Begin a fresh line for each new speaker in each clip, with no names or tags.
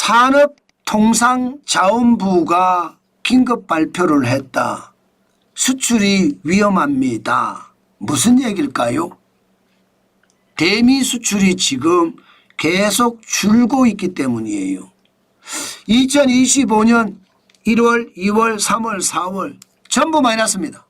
산업통상자원부가 긴급 발표를 했다. 수출이 위험합니다. 무슨 얘기일까요? 대미 수출이 지금 계속 줄고 있기 때문이에요. 2025년 1월, 2월, 3월, 4월 전부 마이너스입니다.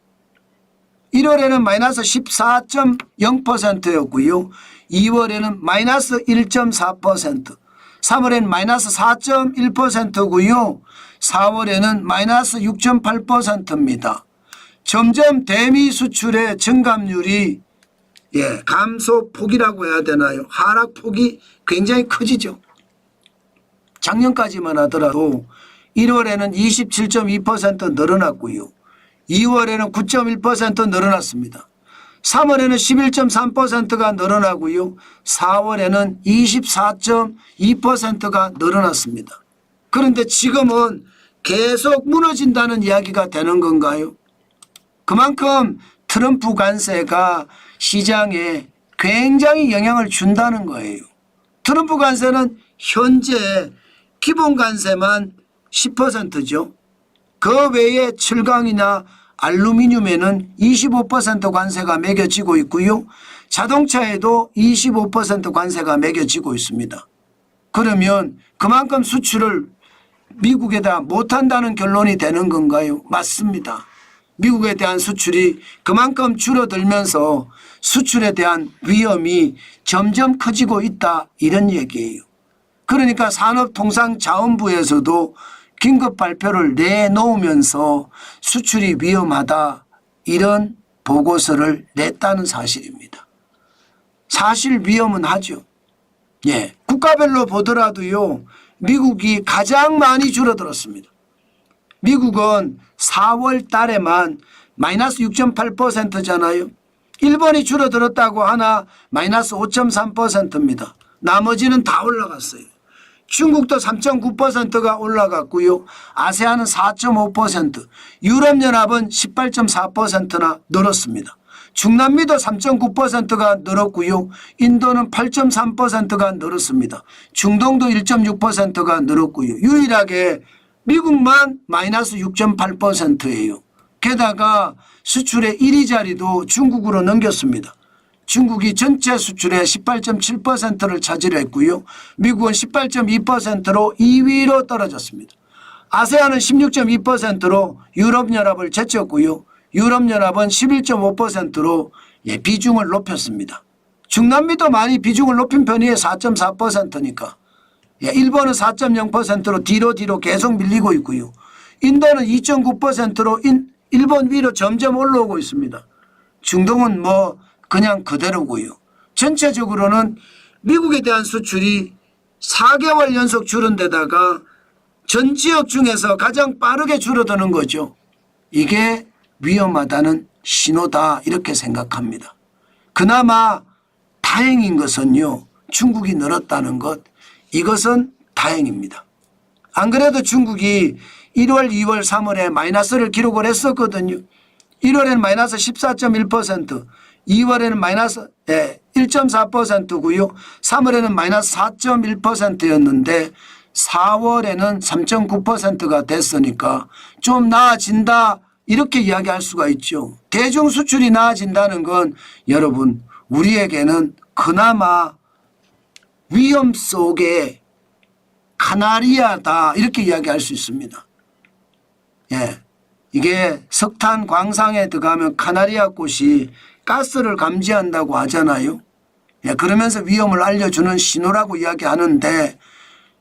1월에는 마이너스 14.0%였고요. 2월에는 마이너스 1.4%, 3월에는 마이너스 4.1%고요. 4월에는 마이너스 6.8%입니다. 점점 대미 수출의 증감률이 감소폭이라고 해야 되나요? 하락폭이 굉장히 커지죠. 작년까지만 하더라도 1월에는 27.2% 늘어났고요. 2월에는 9.1% 늘어났습니다. 3월에는 11.3%가 늘어나고요. 4월에는 24.2%가 늘어났습니다. 그런데 지금은 계속 무너진다는 이야기가 되는 건가요? 그만큼 트럼프 관세가 시장에 굉장히 영향을 준다는 거예요. 트럼프 관세는 현재 기본 관세만 10%죠. 그 외에 철강이나 알루미늄에는 25% 관세가 매겨지고 있고요. 자동차에도 25% 관세가 매겨지고 있습니다. 그러면 그만큼 수출을 미국에다 못한다는 결론이 되는 건가요? 맞습니다. 미국에 대한 수출이 그만큼 줄어들면서 수출에 대한 위험이 점점 커지고 있다, 이런 얘기예요. 그러니까 산업통상자원부에서도 긴급 발표를 내놓으면서 수출이 위험하다, 이런 보고서를 냈다는 사실입니다. 사실 위험은 하죠. 국가별로 보더라도요, 미국이 가장 많이 줄어들었습니다. 미국은 4월 달에만 마이너스 6.8%잖아요. 일본이 줄어들었다고 하나 마이너스 5.3%입니다. 나머지는 다 올라갔어요. 중국도 3.9%가 올라갔고요. 아세안은 4.5%, 유럽연합은 18.4%나 늘었습니다. 중남미도 3.9%가 늘었고요. 인도는 8.3%가 늘었습니다. 중동도 1.6%가 늘었고요. 유일하게 미국만 마이너스 6.8%예요. 게다가 수출의 1위 자리도 중국으로 넘겼습니다. 중국이 전체 수출의 18.7%를 차지했고요. 미국은 18.2%로 2위로 떨어졌습니다. 아세안은 16.2%로 유럽연합을 제쳤고요. 유럽연합은 11.5%로 비중을 높였습니다. 중남미도 많이 비중을 높인 편이에요. 4.4%니까. 일본은 4.0%로 뒤로 계속 밀리고 있고요. 인도는 2.9%로 일본 위로 점점 올라오고 있습니다. 중동은 그냥 그대로고요. 전체적으로는 미국에 대한 수출이 4개월 연속 줄은 데다가 전 지역 중에서 가장 빠르게 줄어드는 거죠. 이게 위험하다는 신호다, 이렇게 생각합니다. 그나마 다행인 것은요, 중국이 늘었다는 것, 이것은 다행입니다. 안 그래도 중국이 1월, 2월, 3월에 마이너스를 기록을 했었거든요. 1월에는 마이너스 14.1%, 2월에는 마이너스 1.4%고요. 3월에는 마이너스 4.1%였는데 4월에는 3.9%가 됐으니까 좀 나아진다, 이렇게 이야기할 수가 있죠. 대중 수출이 나아진다는 건 여러분, 우리에게는 그나마 위험 속에 카나리아다, 이렇게 이야기할 수 있습니다. 이게 석탄 광상에 들어가면 카나리아 꽃이 가스를 감지한다고 하잖아요. 그러면서 위험을 알려주는 신호라고 이야기하는데,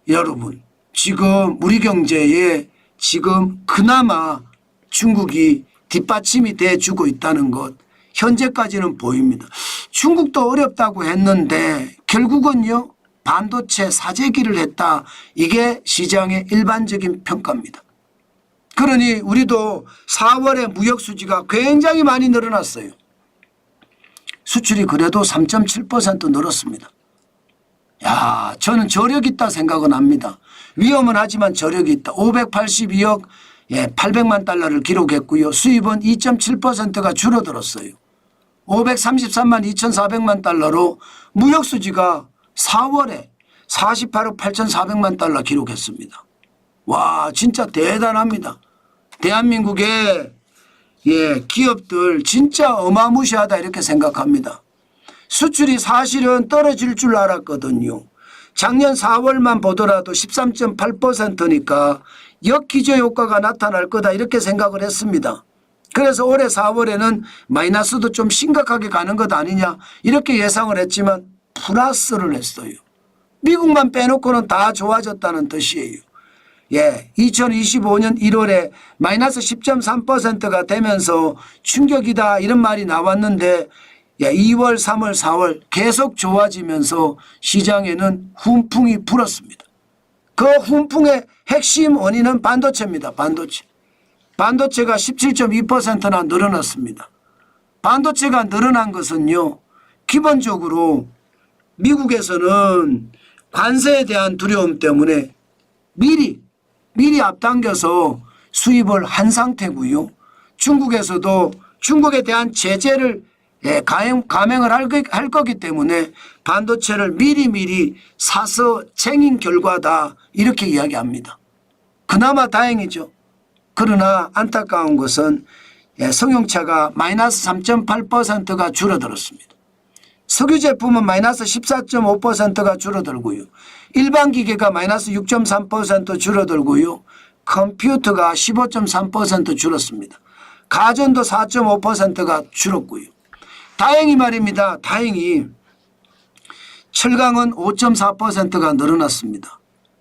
여러분, 지금 우리 경제에 지금 그나마 중국이 뒷받침이 돼주고 있다는 것, 현재까지는 보입니다. 중국도 어렵다고 했는데 결국은요, 반도체 사재기를 했다, 이게 시장의 일반적인 평가입니다. 그러니 우리도 4월에 무역 수지가 굉장히 많이 늘어났어요. 수출이 그래도 3.7% 늘었습니다. 저는 저력 있다 생각은 합니다. 위험은 하지만 저력이 있다. 582억 800만 달러를 기록했고요. 수입은 2.7%가 줄어들었어요. 533만 2,400만 달러로 무역 수지가 4월에 48억 8,400만 달러 기록했습니다. 와, 진짜 대단합니다. 대한민국의 기업들 진짜 어마무시하다 이렇게 생각합니다. 수출이 사실은 떨어질 줄 알았거든요. 작년 4월만 보더라도 13.8%니까 역기저 효과가 나타날 거다 이렇게 생각을 했습니다. 그래서 올해 4월에는 마이너스도 좀 심각하게 가는 것 아니냐 이렇게 예상을 했지만 플러스를 했어요. 미국만 빼놓고는 다 좋아졌다는 뜻이에요. 2025년 1월에 마이너스 10.3%가 되면서 충격이다 이런 말이 나왔는데 2월, 3월, 4월 계속 좋아지면서 시장에는 훈풍이 불었습니다. 그 훈풍의 핵심 원인은 반도체입니다. 반도체가 17.2%나 늘어났습니다. 반도체가 늘어난 것은요, 기본적으로 미국에서는 관세에 대한 두려움 때문에 미리 앞당겨서 수입을 한 상태고요. 중국에서도 중국에 대한 제재를 감행을 할 거기 때문에 반도체를 미리 사서 쟁인 결과다 이렇게 이야기합니다. 그나마 다행이죠. 그러나 안타까운 것은 성용차가 마이너스 3.8%가 줄어들었습니다. 석유 제품은 마이너스 14.5%가 줄어들고요. 일반 기계가 마이너스 6.3% 줄어들고요. 컴퓨터가 15.3% 줄었습니다. 가전도 4.5%가 줄었고요. 다행히 말입니다. 다행히 철강은 5.4%가 늘어났습니다.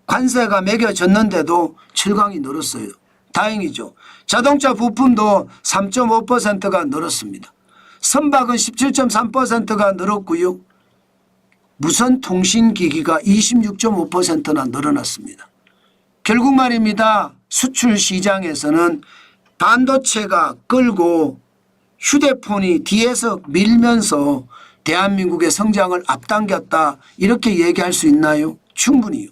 관세가 매겨졌는데도 철강이 늘었어요. 다행이죠. 자동차 부품도 3.5%가 늘었습니다. 선박은 17.3%가 늘었고요. 무선 통신기기가 26.5%나 늘어났습니다. 결국 말입니다. 수출 시장에서는 반도체가 끌고 휴대폰이 뒤에서 밀면서 대한민국의 성장을 앞당겼다 이렇게 얘기할 수 있나요? 충분히요.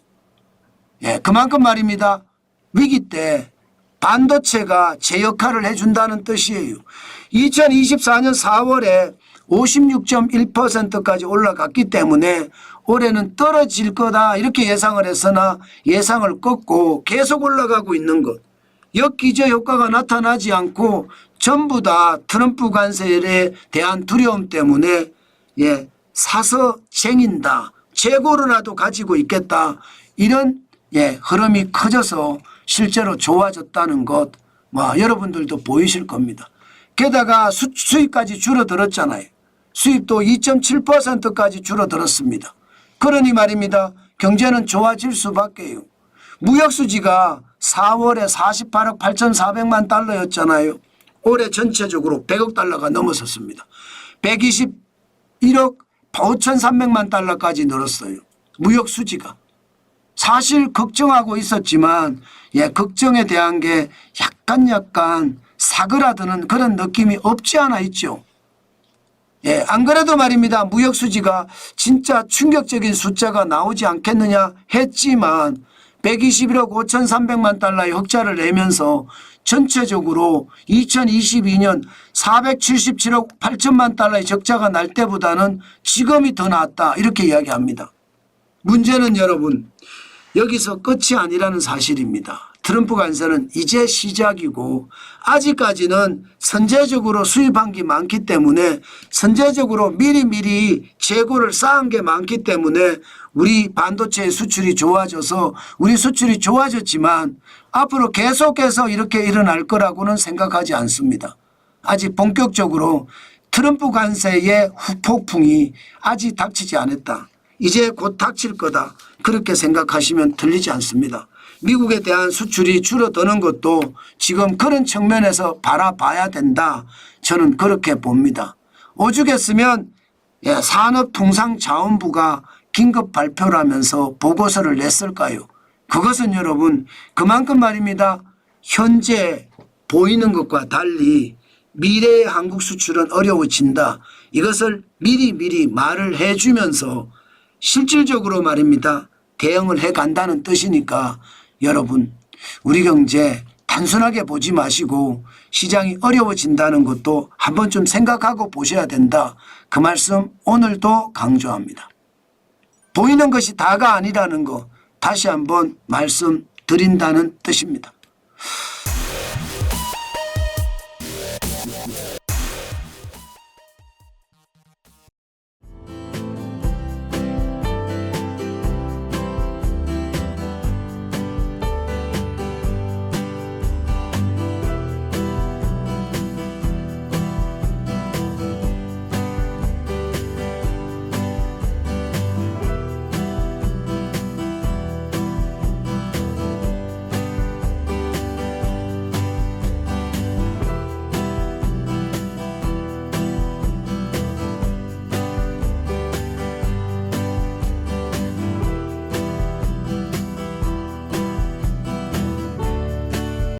그만큼 말입니다. 위기 때 반도체가 제 역할을 해준다는 뜻이에요. 2024년 4월에 56.1%까지 올라갔기 때문에 올해는 떨어질 거다 이렇게 예상을 했으나 예상을 꺾고 계속 올라가고 있는 것. 역기저 효과가 나타나지 않고 전부 다 트럼프 관세에 대한 두려움 때문에 사서 쟁인다. 재고로라도 가지고 있겠다. 이런 흐름이 커져서 실제로 좋아졌다는 것 여러분들도 보이실 겁니다. 게다가 수입까지 줄어들었잖아요. 수입도 2.7%까지 줄어들었습니다. 그러니 말입니다. 경제는 좋아질 수밖에요. 무역수지가 4월에 48억 8,400만 달러였잖아요. 올해 전체적으로 100억 달러가 넘어섰습니다. 121억 5,300만 달러까지 늘었어요. 무역수지가. 사실 걱정하고 있었지만 걱정에 대한 게 약간 사그라드는 그런 느낌이 없지 않아 있죠. 안 그래도 말입니다. 무역수지가 진짜 충격적인 숫자가 나오지 않겠느냐 했지만 121억 5,300만 달러의 흑자를 내면서 전체적으로 2022년 477억 8천만 달러의 적자가 날 때보다는 지금이 더 낫다 이렇게 이야기합니다. 문제는 여러분 여기서 끝이 아니라는 사실입니다. 트럼프 관세는 이제 시작이고 아직까지는 선제적으로 수입한 게 많기 때문에 선제적으로 미리 재고를 쌓은 게 많기 때문에 우리 반도체 수출이 좋아져서 우리 수출이 좋아졌지만 앞으로 계속해서 이렇게 일어날 거라고는 생각하지 않습니다. 아직 본격적으로 트럼프 관세의 후폭풍이 아직 닥치지 않았다. 이제 곧 닥칠 거다. 그렇게 생각하시면 틀리지 않습니다. 미국에 대한 수출이 줄어드는 것도 지금 그런 측면에서 바라봐야 된다. 저는 그렇게 봅니다. 오죽했으면 산업통상자원부가 긴급 발표를 하면서 보고서를 냈을까요? 그것은 여러분 그만큼 말입니다. 현재 보이는 것과 달리 미래의 한국 수출은 어려워진다. 이것을 미리 말을 해주면서 실질적으로 말입니다. 대응을 해간다는 뜻이니까 여러분 우리 경제 단순하게 보지 마시고 시장이 어려워진다는 것도 한번 좀 생각하고 보셔야 된다. 그 말씀 오늘도 강조합니다. 보이는 것이 다가 아니라는 거 다시 한번 말씀드린다는 뜻입니다.